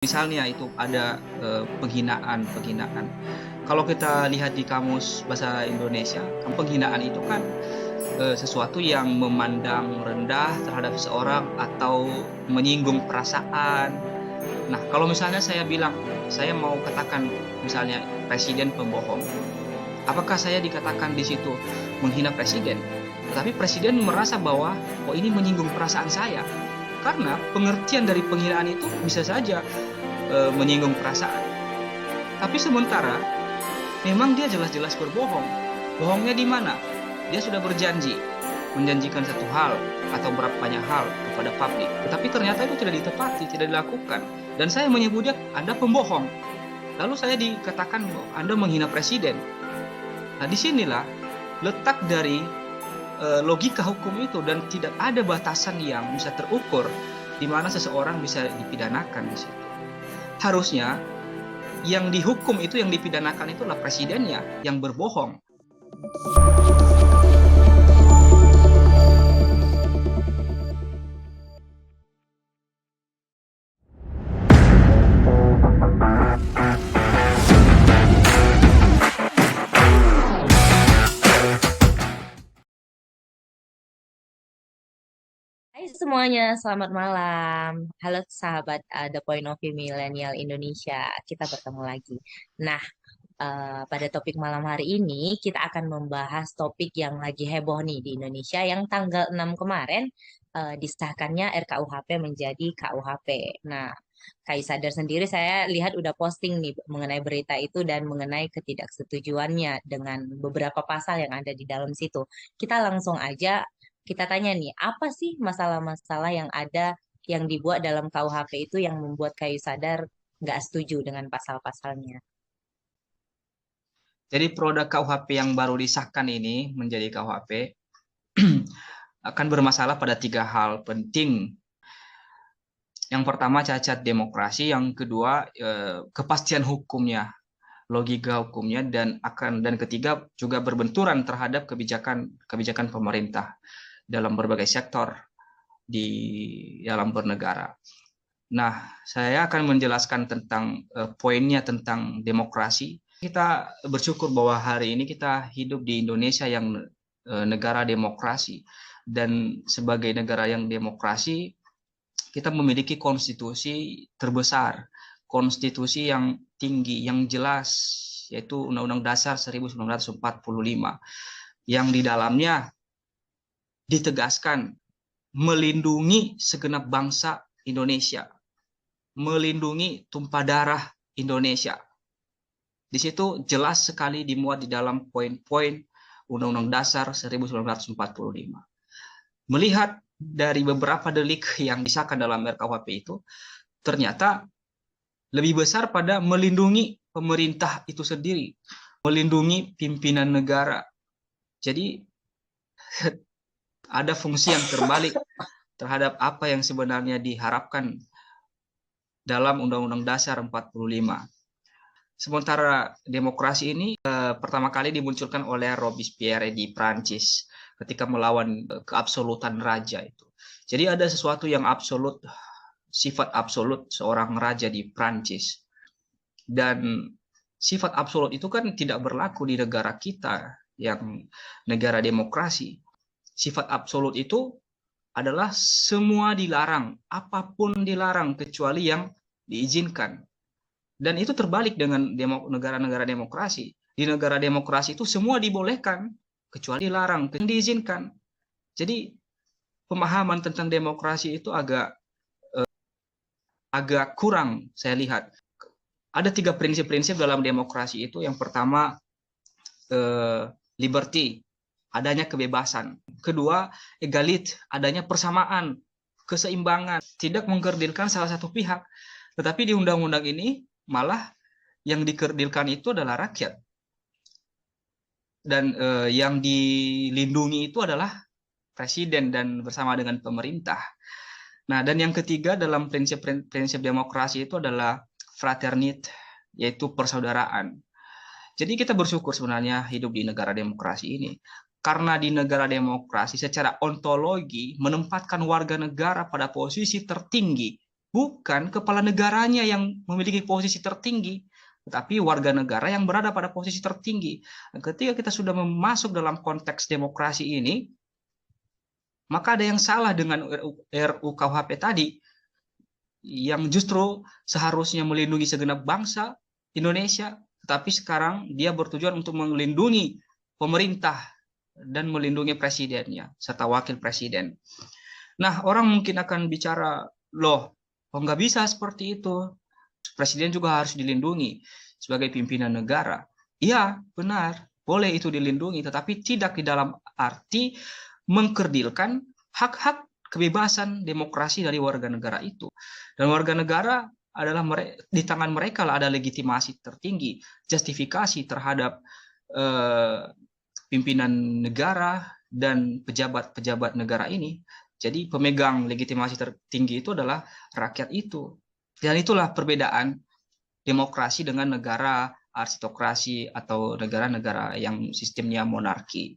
Misalnya itu ada penghinaan-penghinaan. Kalau kita lihat di kamus bahasa Indonesia, penghinaan itu kan sesuatu yang memandang rendah terhadap seseorang atau menyinggung perasaan. Nah, kalau misalnya saya bilang, saya mau katakan misalnya presiden pembohong, apakah saya dikatakan di situ menghina presiden? Tetapi presiden merasa bahwa, oh ini menyinggung perasaan saya. Karena pengertian dari penghinaan itu bisa saja menyinggung perasaan. Tapi sementara memang dia jelas-jelas berbohong. Bohongnya di mana? Dia sudah berjanji, menjanjikan satu hal atau berapa banyak hal kepada publik. Tetapi ternyata itu tidak ditepati, tidak dilakukan. Dan saya menyebutnya Anda pembohong. Lalu saya dikatakan Anda menghina presiden. Nah, disinilah letak dari logika hukum itu, dan tidak ada batasan yang bisa terukur di mana seseorang bisa dipidanakan di situ. Harusnya yang dihukum itu, yang dipidanakan itulah presidennya yang berbohong. Hai semuanya, selamat malam. Halo sahabat The Point of View Millennial Indonesia. Kita bertemu lagi. Nah, pada topik malam hari ini kita akan membahas topik yang lagi heboh nih di Indonesia yang tanggal 6 kemarin disahkannya RKUHP menjadi KUHP. Nah, Sadar sendiri saya lihat udah posting nih mengenai berita itu dan mengenai ketidaksetujuannya dengan beberapa pasal yang ada di dalam situ. Kita langsung aja kita tanya nih, apa sih masalah-masalah yang ada yang dibuat dalam KUHP itu yang membuat Sadar nggak setuju dengan pasal-pasalnya? Jadi produk KUHP yang baru disahkan ini menjadi KUHP akan bermasalah pada 3 hal penting. Yang pertama cacat demokrasi, yang kedua kepastian hukumnya, logika hukumnya, dan ketiga juga berbenturan terhadap kebijakan pemerintah dalam berbagai sektor di dalam bernegara. Nah, saya akan menjelaskan tentang poinnya tentang demokrasi. Kita bersyukur bahwa hari ini kita hidup di Indonesia yang negara demokrasi, dan sebagai negara yang demokrasi kita memiliki konstitusi terbesar, konstitusi yang tinggi, yang jelas, yaitu Undang-Undang Dasar 1945, yang di dalamnya ditegaskan melindungi segenap bangsa Indonesia, melindungi tumpah darah Indonesia. Di situ jelas sekali dimuat di dalam poin-poin Undang-Undang Dasar 1945. Melihat dari beberapa delik yang disahkan dalam RKUHP itu, ternyata lebih besar pada melindungi pemerintah itu sendiri, melindungi pimpinan negara. Jadi ada fungsi yang terbalik terhadap apa yang sebenarnya diharapkan dalam Undang-Undang Dasar 45. Sementara demokrasi ini pertama kali dimunculkan oleh Robespierre di Prancis ketika melawan keabsolutan raja itu. Jadi ada sesuatu yang absolut, sifat absolut seorang raja di Prancis. Dan sifat absolut itu kan tidak berlaku di negara kita yang negara demokrasi. Sifat absolut itu adalah semua dilarang, apapun dilarang kecuali yang diizinkan. Dan itu terbalik dengan negara-negara demokrasi. Di negara demokrasi itu semua dibolehkan, kecuali dilarang, diizinkan. Jadi pemahaman tentang demokrasi itu agak kurang saya lihat. Ada 3 prinsip-prinsip dalam demokrasi itu. Yang pertama, liberty, adanya kebebasan. Kedua, egalit, adanya persamaan, keseimbangan, tidak mengkerdilkan salah satu pihak. Tetapi di undang-undang ini malah yang dikerdilkan itu adalah rakyat, dan yang dilindungi itu adalah presiden dan bersama dengan pemerintah. Nah, dan yang ketiga dalam prinsip demokrasi itu adalah fraternity, yaitu persaudaraan. Jadi kita bersyukur sebenarnya hidup di negara demokrasi ini, karena di negara demokrasi secara ontologi menempatkan warga negara pada posisi tertinggi bukan kepala negaranya yang memiliki posisi tertinggi, tetapi warga negara yang berada pada posisi tertinggi. Ketika kita sudah masuk dalam konteks demokrasi ini, maka ada yang salah dengan RUU KUHP tadi, yang justru seharusnya melindungi segenap bangsa Indonesia, tetapi sekarang dia bertujuan untuk melindungi pemerintah dan melindungi presidennya serta wakil presiden. Nah, orang mungkin akan bicara, loh, kok nggak bisa seperti itu? Presiden juga harus dilindungi sebagai pimpinan negara. Iya, benar, boleh itu dilindungi, tetapi tidak di dalam arti mengkerdilkan hak-hak kebebasan demokrasi dari warga negara itu. Dan warga negara adalah di tangan mereka lah ada legitimasi tertinggi, justifikasi terhadap pimpinan negara dan pejabat-pejabat negara ini. Jadi pemegang legitimasi tertinggi itu adalah rakyat itu. Dan itulah perbedaan demokrasi dengan negara aristokrasi atau negara-negara yang sistemnya monarki.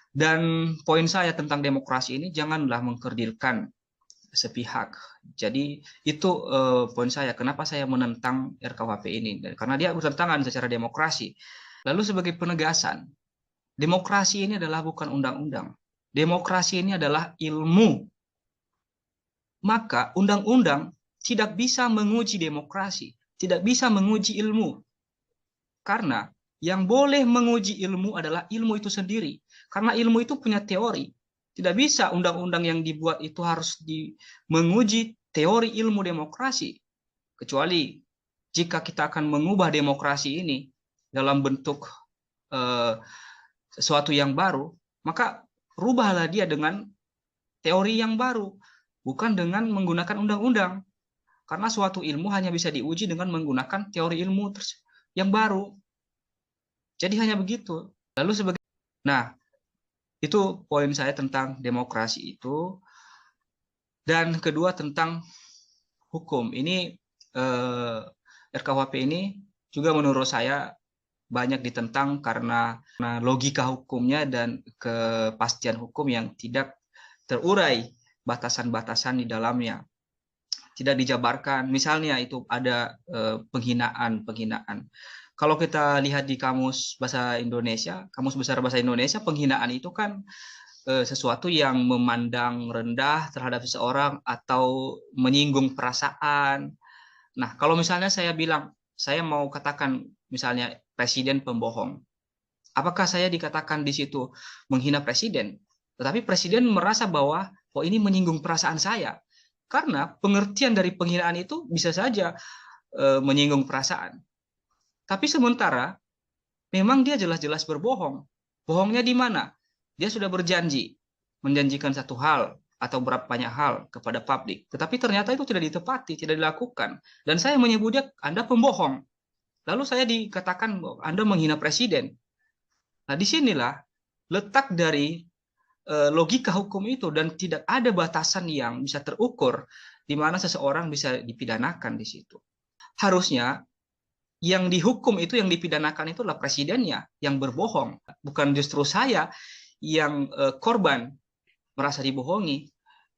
Dan poin saya tentang demokrasi ini, janganlah mengkerdilkan sepihak. Jadi itu poin saya, kenapa saya menentang RKUHP ini. Karena dia bertentangan secara demokrasi. Lalu sebagai penegasan, demokrasi ini adalah bukan undang-undang. Demokrasi ini adalah ilmu. Maka undang-undang tidak bisa menguji demokrasi, tidak bisa menguji ilmu. Karena yang boleh menguji ilmu adalah ilmu itu sendiri. Karena ilmu itu punya teori. Tidak bisa undang-undang yang dibuat itu harus menguji teori ilmu demokrasi. Kecuali jika kita akan mengubah demokrasi ini dalam bentuk sesuatu yang baru, maka rubahlah dia dengan teori yang baru, bukan dengan menggunakan undang-undang. Karena suatu ilmu hanya bisa diuji dengan menggunakan teori ilmu yang baru. Jadi hanya begitu. Lalu nah, itu poin saya tentang demokrasi itu. Dan kedua tentang hukum. Ini RKUHP ini juga menurut saya banyak ditentang karena logika hukumnya dan kepastian hukum yang tidak terurai batasan-batasan di dalamnya. Tidak dijabarkan. Misalnya itu ada penghinaan. Kalau kita lihat di kamus bahasa Indonesia, kamus besar bahasa Indonesia, penghinaan itu kan sesuatu yang memandang rendah terhadap seseorang atau menyinggung perasaan. Nah, kalau misalnya saya bilang, saya mau katakan misalnya presiden pembohong, apakah saya dikatakan di situ menghina presiden? Tetapi presiden merasa bahwa ini menyinggung perasaan saya. Karena pengertian dari penghinaan itu bisa saja menyinggung perasaan. Tapi sementara memang dia jelas-jelas berbohong. Bohongnya di mana? Dia sudah berjanji, menjanjikan satu hal atau berapa banyak hal kepada publik. Tetapi ternyata itu tidak ditepati, tidak dilakukan. Dan saya menyebutnya Anda pembohong. Lalu saya dikatakan Anda menghina presiden. Nah, disinilah letak dari logika hukum itu, dan tidak ada batasan yang bisa terukur di mana seseorang bisa dipidanakan di situ. Harusnya yang dihukum itu, yang dipidanakan itu adalah presidennya yang berbohong, bukan justru saya yang korban merasa dibohongi.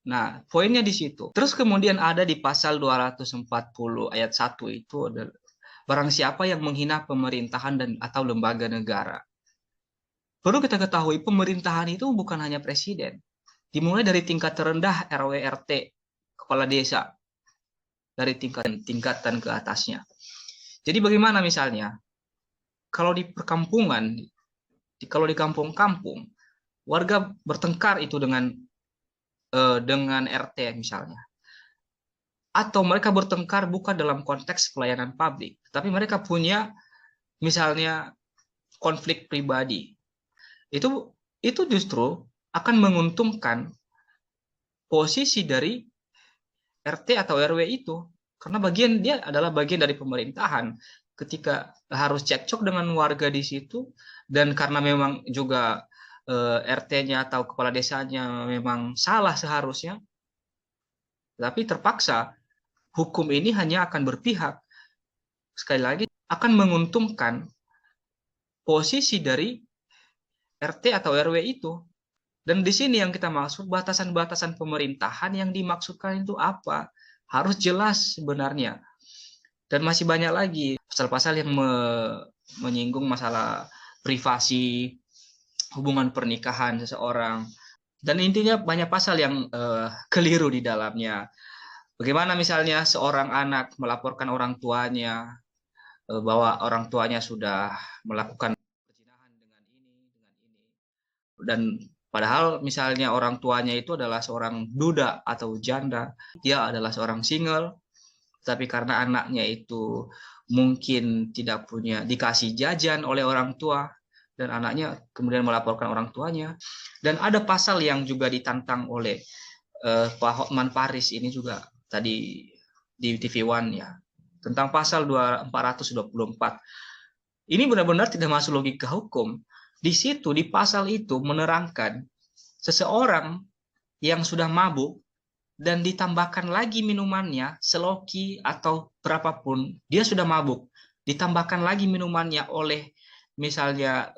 Nah, poinnya di situ. Terus kemudian ada di pasal 240 ayat 1 itu adalah barang siapa yang menghina pemerintahan dan atau lembaga negara. Perlu kita ketahui, pemerintahan itu bukan hanya presiden. Dimulai dari tingkat terendah RW RT, kepala desa, dari tingkatan ke atasnya. Jadi bagaimana misalnya, kalau di perkampungan, kalau di kampung-kampung, warga bertengkar itu dengan RT misalnya. Atau mereka bertengkar bukan dalam konteks pelayanan publik, tapi mereka punya misalnya konflik pribadi. Itu justru akan menguntungkan posisi dari RT atau RW itu, karena dia adalah bagian dari pemerintahan. Ketika harus cekcok dengan warga di situ, dan karena memang juga RT-nya atau kepala desanya memang salah seharusnya, tapi terpaksa hukum ini hanya akan berpihak, sekali lagi akan menguntungkan posisi dari RT atau RW itu. Dan di sini yang kita maksud batasan-batasan pemerintahan yang dimaksudkan itu apa? harus jelas sebenarnya. Dan masih banyak lagi pasal-pasal yang menyinggung masalah privasi, hubungan pernikahan seseorang. Dan intinya banyak pasal yang keliru di dalamnya. Bagaimana misalnya seorang anak melaporkan orang tuanya bahwa orang tuanya sudah melakukan perzinahan dengan ini. Dan padahal misalnya orang tuanya itu adalah seorang duda atau janda, dia adalah seorang single, tapi karena anaknya itu mungkin tidak punya dikasih jajan oleh orang tua dan anaknya kemudian melaporkan orang tuanya. Dan ada pasal yang juga ditantang oleh Pak Hotman Paris ini juga tadi di TV One ya, tentang pasal 424. Ini benar-benar tidak masuk logika hukum. Di situ, di pasal itu menerangkan seseorang yang sudah mabuk dan ditambahkan lagi minumannya, seloki atau berapapun, dia sudah mabuk, ditambahkan lagi minumannya oleh misalnya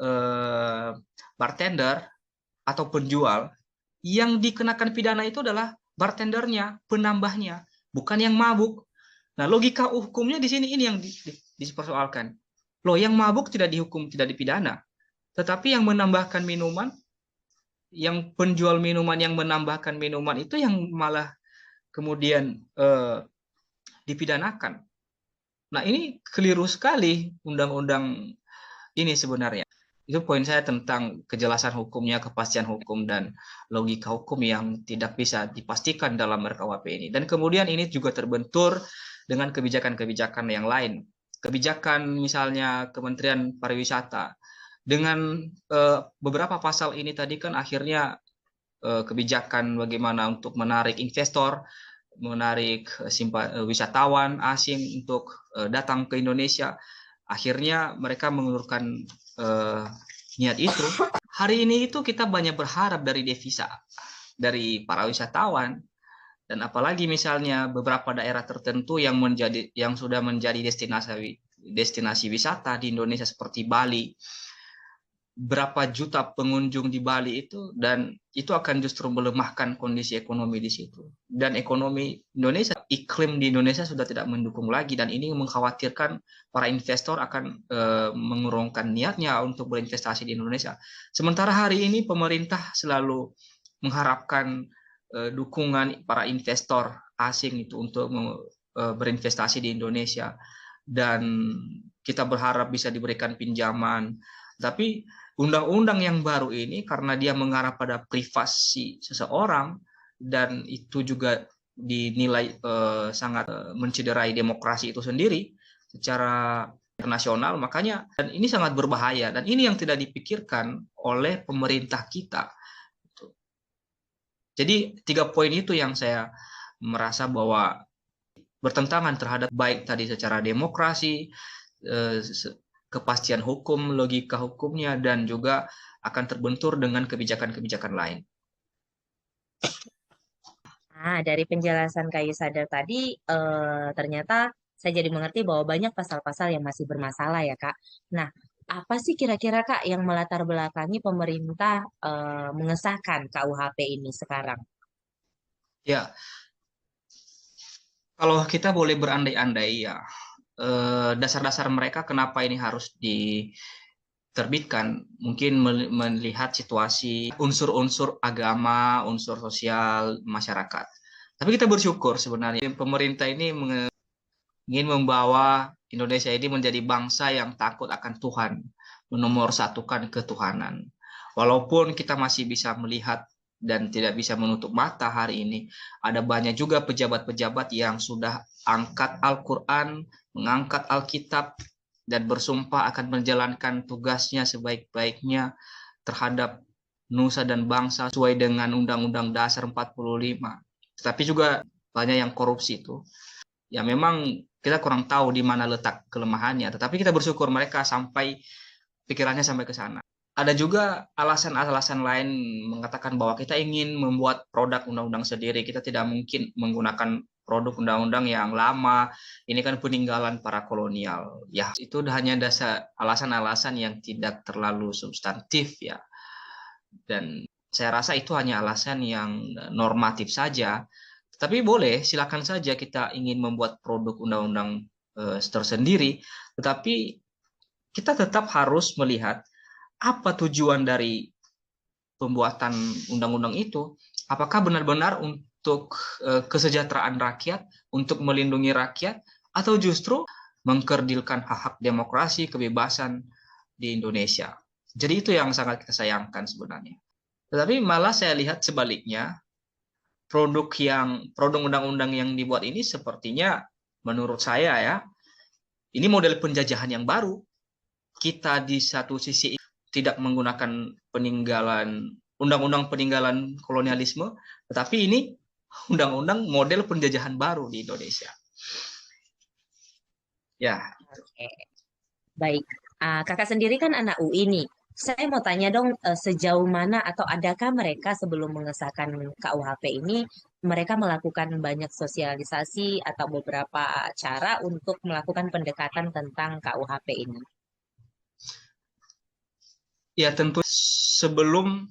bartender atau penjual, yang dikenakan pidana itu adalah bartendernya, penambahnya, bukan yang mabuk. Nah, logika hukumnya di sini ini yang dipersoalkan. Loh, yang mabuk tidak dihukum, tidak dipidana. Tetapi yang menambahkan minuman, yang penjual minuman yang menambahkan minuman itu yang malah kemudian dipidanakan. Nah, ini keliru sekali undang-undang ini sebenarnya. Itu poin saya tentang kejelasan hukumnya, kepastian hukum, dan logika hukum yang tidak bisa dipastikan dalam RKUHP ini. Dan kemudian ini juga terbentur dengan kebijakan-kebijakan yang lain. Kebijakan misalnya Kementerian Pariwisata. Dengan beberapa pasal ini tadi kan akhirnya kebijakan bagaimana untuk menarik investor, menarik wisatawan asing untuk datang ke Indonesia. Akhirnya mereka mengulurkan niat itu. Hari ini itu kita banyak berharap dari devisa dari para wisatawan, dan apalagi misalnya beberapa daerah tertentu yang sudah menjadi destinasi wisata di Indonesia seperti Bali. Berapa juta pengunjung di Bali itu, dan itu akan justru melemahkan kondisi ekonomi di situ. Dan ekonomi Indonesia, iklim di Indonesia sudah tidak mendukung lagi, dan ini mengkhawatirkan para investor akan mengurungkan niatnya untuk berinvestasi di Indonesia. Sementara hari ini pemerintah selalu mengharapkan dukungan para investor asing itu untuk berinvestasi di Indonesia, dan kita berharap bisa diberikan pinjaman. Tapi undang-undang yang baru ini karena dia mengarah pada privasi seseorang, dan itu juga dinilai sangat mencederai demokrasi itu sendiri secara internasional, makanya dan ini sangat berbahaya, dan ini yang tidak dipikirkan oleh pemerintah kita. Jadi 3 poin itu yang saya merasa bahwa bertentangan terhadap baik tadi secara demokrasi, kepastian hukum, logika hukumnya, dan juga akan terbentur dengan kebijakan-kebijakan lain. Nah, dari penjelasan Kayu Sadar tadi, ternyata saya jadi mengerti bahwa banyak pasal-pasal yang masih bermasalah ya, Kak. Nah, apa sih kira-kira, Kak, yang melatar belakangi pemerintah mengesahkan KUHP ini sekarang? Ya, kalau kita boleh berandai-andai ya, dasar-dasar mereka kenapa ini harus diterbitkan, mungkin melihat situasi unsur-unsur agama, unsur sosial masyarakat. Tapi kita bersyukur sebenarnya pemerintah ini ingin membawa Indonesia ini menjadi bangsa yang takut akan Tuhan, menomorsatukan ketuhanan. Walaupun kita masih bisa melihat dan tidak bisa menutup mata hari ini, ada banyak juga pejabat-pejabat yang sudah angkat Al-Quran, mengangkat Alkitab, dan bersumpah akan menjalankan tugasnya sebaik-baiknya terhadap nusa dan bangsa sesuai dengan Undang-Undang Dasar 45. Tetapi juga banyak yang korupsi itu. Ya memang kita kurang tahu di mana letak kelemahannya, tetapi kita bersyukur mereka pikirannya sampai ke sana. Ada juga alasan-alasan lain mengatakan bahwa kita ingin membuat produk undang-undang sendiri. Kita tidak mungkin menggunakan produk undang-undang yang lama. Ini kan peninggalan para kolonial. Ya, itu hanya dasar alasan-alasan yang tidak terlalu substantif ya. Dan saya rasa itu hanya alasan yang normatif saja. Tapi boleh, silakan saja kita ingin membuat produk undang-undang tersendiri, tetapi kita tetap harus melihat apa tujuan dari pembuatan undang-undang itu. Apakah benar-benar untuk kesejahteraan rakyat, untuk melindungi rakyat, atau justru mengkerdilkan hak-hak demokrasi, kebebasan di Indonesia. Jadi itu yang sangat kita sayangkan sebenarnya. Tetapi malah saya lihat sebaliknya, produk undang-undang yang dibuat ini sepertinya menurut saya ya, ini model penjajahan yang baru. Kita di satu sisi tidak menggunakan undang-undang peninggalan kolonialisme, tetapi ini undang-undang model penjajahan baru di Indonesia. Ya. Oke, baik. Kakak sendiri kan anak UI nih. Saya mau tanya dong, sejauh mana atau adakah mereka sebelum mengesahkan KUHP ini, mereka melakukan banyak sosialisasi atau beberapa cara untuk melakukan pendekatan tentang KUHP ini? Ya tentu sebelum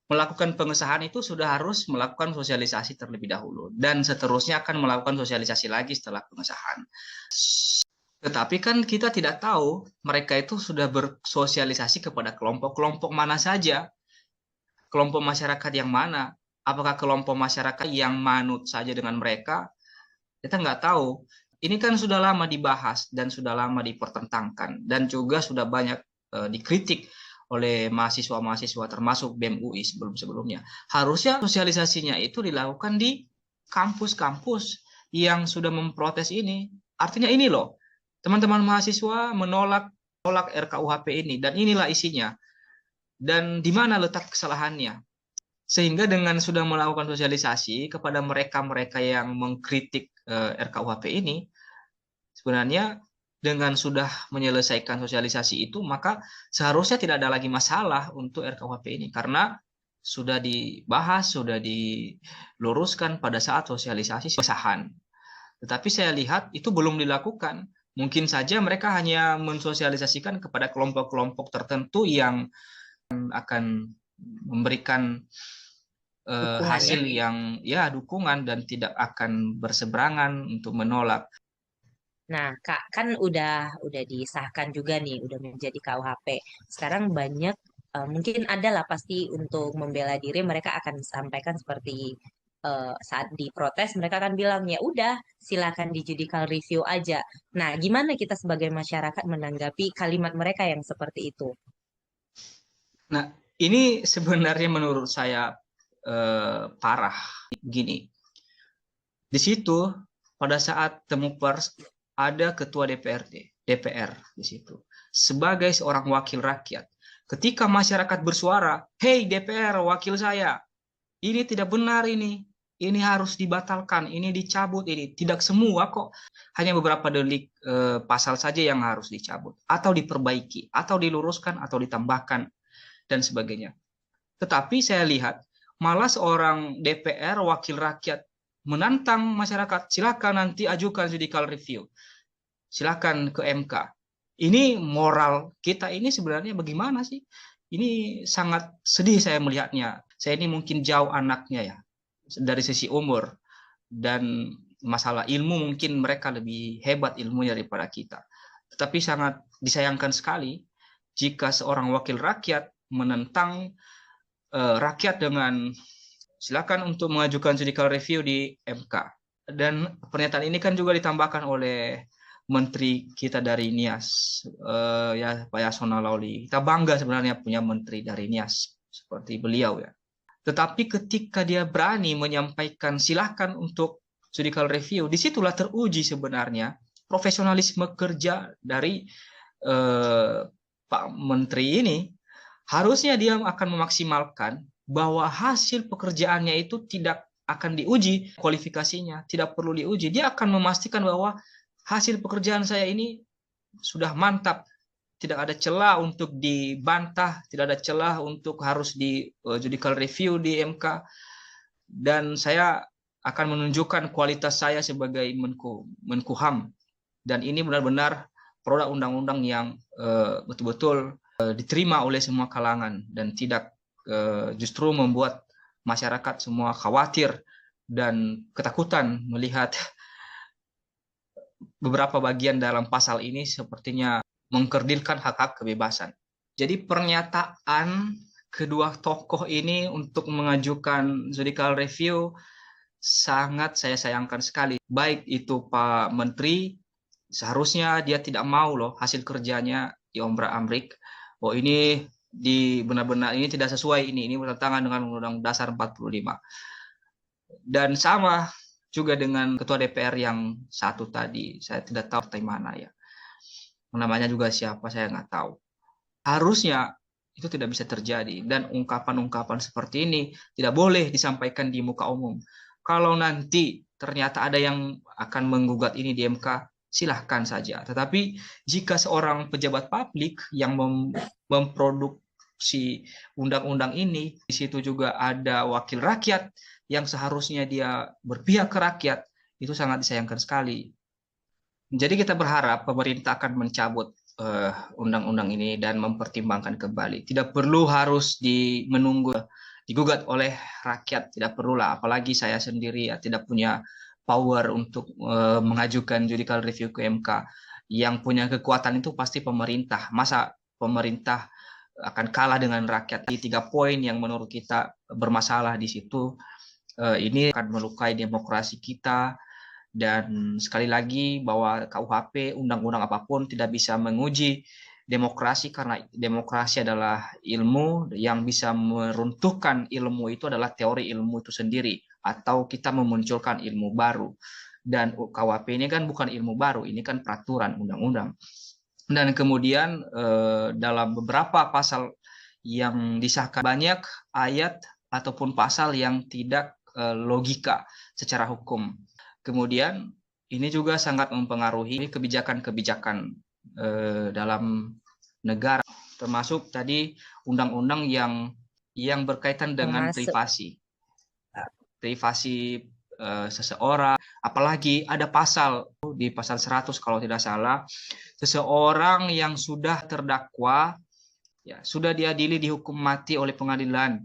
melakukan pengesahan itu sudah harus melakukan sosialisasi terlebih dahulu. Dan seterusnya akan melakukan sosialisasi lagi setelah pengesahan. Tetapi kan kita tidak tahu mereka itu sudah bersosialisasi kepada kelompok-kelompok mana saja. Kelompok masyarakat yang mana. Apakah kelompok masyarakat yang manut saja dengan mereka? Kita nggak tahu. Ini kan sudah lama dibahas dan sudah lama dipertentangkan. Dan juga sudah banyak dikritik oleh mahasiswa-mahasiswa termasuk BEM UI sebelum-sebelumnya. Harusnya sosialisasinya itu dilakukan di kampus-kampus yang sudah memprotes ini. Artinya ini loh, teman-teman mahasiswa menolak RKUHP ini dan inilah isinya. Dan di mana letak kesalahannya? Sehingga dengan sudah melakukan sosialisasi kepada mereka-mereka yang mengkritik RKUHP ini, sebenarnya dengan sudah menyelesaikan sosialisasi itu, maka seharusnya tidak ada lagi masalah untuk RKUHP ini. Karena sudah dibahas, sudah diluruskan pada saat sosialisasi pengesahan. Tetapi saya lihat itu belum dilakukan. Mungkin saja mereka hanya mensosialisasikan kepada kelompok-kelompok tertentu yang akan memberikan hasil yang ya dukungan dan tidak akan berseberangan untuk menolak. Nah, Kak, kan udah disahkan juga nih, udah menjadi KUHP. Sekarang banyak mungkin ada lah pasti untuk membela diri mereka akan sampaikan seperti saat diprotes mereka akan bilang ya udah silakan di judicial review aja. Nah, gimana kita sebagai masyarakat menanggapi kalimat mereka yang seperti itu? Nah, ini sebenarnya menurut saya parah. Gini, di situ pada saat temu pers ada ketua DPR di situ sebagai seorang wakil rakyat. Ketika masyarakat bersuara, "Hei DPR, wakil saya, ini tidak benar ini harus dibatalkan, ini dicabut, ini tidak semua kok, hanya beberapa delik pasal saja yang harus dicabut atau diperbaiki atau diluruskan atau ditambahkan dan sebagainya." Tetapi saya lihat malah seorang DPR wakil rakyat menantang masyarakat, silakan nanti ajukan judicial review, silakan ke MK. Ini moral kita ini sebenarnya bagaimana sih? Ini sangat sedih saya melihatnya. Saya ini mungkin jauh anaknya ya, dari sisi umur dan masalah ilmu mungkin mereka lebih hebat ilmunya daripada kita. Tetapi sangat disayangkan sekali jika seorang wakil rakyat menentang rakyat dengan silakan untuk mengajukan judicial review di MK. Dan pernyataan ini kan juga ditambahkan oleh menteri kita dari NIAS, ya Pak Yasona Lawli. Kita bangga sebenarnya punya menteri dari NIAS seperti beliau ya. Tetapi ketika dia berani menyampaikan silahkan untuk judicial review, disitulah teruji sebenarnya profesionalisme kerja dari Pak Menteri ini. Harusnya dia akan memaksimalkan bahwa hasil pekerjaannya itu tidak akan diuji kualifikasinya, tidak perlu diuji. Dia akan memastikan bahwa hasil pekerjaan saya ini sudah mantap, tidak ada celah untuk dibantah, tidak ada celah untuk harus di judicial review di MK, dan saya akan menunjukkan kualitas saya sebagai Menkumham, dan ini benar-benar produk undang-undang yang betul-betul diterima oleh semua kalangan dan tidak justru membuat masyarakat semua khawatir dan ketakutan melihat beberapa bagian dalam pasal ini sepertinya mengkerdilkan hak-hak kebebasan. Jadi pernyataan kedua tokoh ini untuk mengajukan judicial review sangat saya sayangkan sekali. Baik itu Pak Menteri, seharusnya dia tidak mau loh hasil kerjanya diombrak-ambrik. Oh ini benar-benar ini tidak sesuai, ini bertentangan dengan Undang-Undang Dasar 45. Dan sama juga dengan Ketua DPR yang satu tadi, saya tidak tahu partai mana ya. Namanya juga siapa saya nggak tahu. Harusnya itu tidak bisa terjadi dan ungkapan-ungkapan seperti ini tidak boleh disampaikan di muka umum. Kalau nanti ternyata ada yang akan menggugat ini di MK, silahkan saja. Tetapi jika seorang pejabat publik yang memproduksi undang-undang ini, di situ juga ada wakil rakyat yang seharusnya dia berpihak ke rakyat, itu sangat disayangkan sekali. Jadi kita berharap pemerintah akan mencabut undang-undang ini dan mempertimbangkan kembali. Tidak perlu harus menunggu digugat oleh rakyat, tidak perlulah. Apalagi saya sendiri ya tidak punya power untuk mengajukan judicial review ke MK. Yang punya kekuatan itu pasti pemerintah. Masa pemerintah akan kalah dengan rakyat? Di 3 poin yang menurut kita bermasalah di situ, ini akan melukai demokrasi kita. Dan sekali lagi bahwa KUHP, undang-undang apapun tidak bisa menguji demokrasi karena demokrasi adalah ilmu, yang bisa meruntuhkan ilmu itu adalah teori ilmu itu sendiri atau kita memunculkan ilmu baru. Dan KUHP ini kan bukan ilmu baru, ini kan peraturan undang-undang. Dan kemudian dalam beberapa pasal yang disahkan banyak ayat ataupun pasal yang tidak logika secara hukum. Kemudian ini juga sangat mempengaruhi kebijakan-kebijakan dalam negara, termasuk tadi undang-undang yang berkaitan dengan privasi seseorang. Apalagi ada pasal di pasal 100 kalau tidak salah, seseorang yang sudah terdakwa ya sudah diadili dihukum mati oleh pengadilan,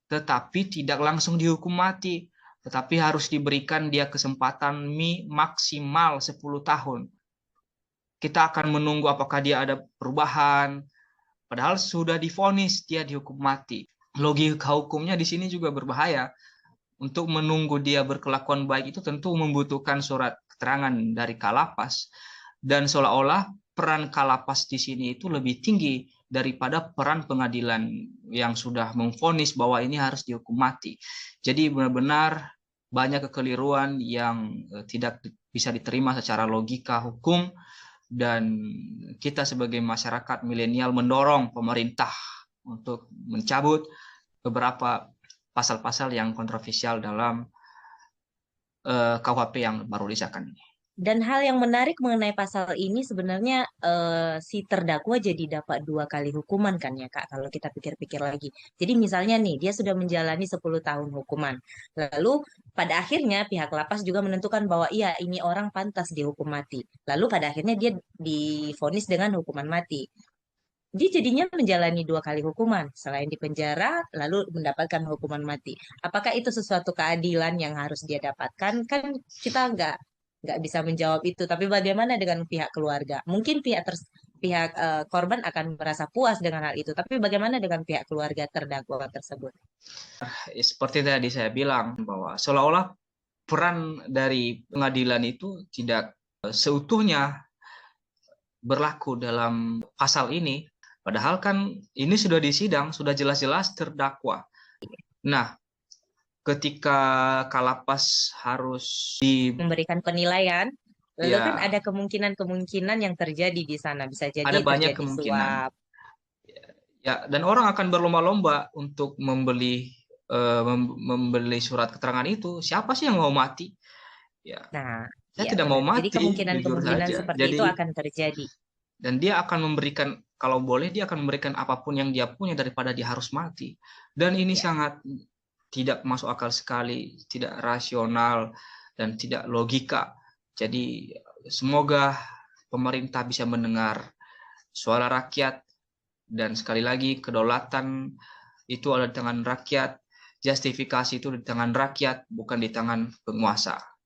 tetapi tidak langsung dihukum mati, tetapi harus diberikan dia kesempatan maksimal 10 tahun. Kita akan menunggu apakah dia ada perubahan, padahal sudah divonis dia dihukum mati. Logika hukumnya di sini juga berbahaya. Untuk menunggu dia berkelakuan baik itu tentu membutuhkan surat keterangan dari Kalapas, dan seolah-olah peran Kalapas di sini itu lebih tinggi daripada peran pengadilan yang sudah memvonis bahwa ini harus dihukum mati. Jadi benar-benar banyak kekeliruan yang tidak bisa diterima secara logika hukum, dan kita sebagai masyarakat milenial mendorong pemerintah untuk mencabut beberapa pasal-pasal yang kontroversial dalam KUHP yang baru disahkan ini. Dan hal yang menarik mengenai pasal ini sebenarnya si terdakwa jadi dapat 2 kali hukuman kan ya Kak, kalau kita pikir-pikir lagi. Jadi misalnya nih, dia sudah menjalani 10 tahun hukuman. Lalu pada akhirnya pihak lapas juga menentukan bahwa iya ini orang pantas dihukum mati. Lalu pada akhirnya dia divonis dengan hukuman mati. Dia jadinya menjalani 2 kali hukuman, selain di penjara, lalu mendapatkan hukuman mati. Apakah itu sesuatu keadilan yang harus dia dapatkan? Kan kita nggak bisa menjawab itu. Tapi bagaimana dengan pihak keluarga? Mungkin pihak korban akan merasa puas dengan hal itu. Tapi bagaimana dengan pihak keluarga terdakwa tersebut? Seperti tadi saya bilang bahwa seolah-olah peran dari pengadilan itu tidak seutuhnya berlaku dalam pasal ini. Padahal kan ini sudah disidang, sudah jelas-jelas terdakwa. Nah, ketika Kalapas harus memberikan penilaian, lalu kan ya, ada kemungkinan-kemungkinan yang terjadi di sana. Bisa jadi ada banyak terjadi kemungkinan. suap. Ya, dan orang akan berlomba-lomba untuk membeli surat keterangan itu. Siapa sih yang mau mati? Ya, Nah, saya ya tidak mau benar. Jadi mati, jujur kemungkinan-kemungkinan saja. seperti itu Jadi, akan terjadi. dan dia akan memberikan, kalau boleh dia akan memberikan apapun yang dia punya daripada dia harus mati. Dan ini Ya. sangat tidak masuk akal sekali, tidak rasional, dan tidak logika. Jadi semoga pemerintah bisa mendengar suara rakyat, dan sekali lagi kedaulatan itu ada di tangan rakyat. justifikasi itu di tangan rakyat, bukan di tangan penguasa.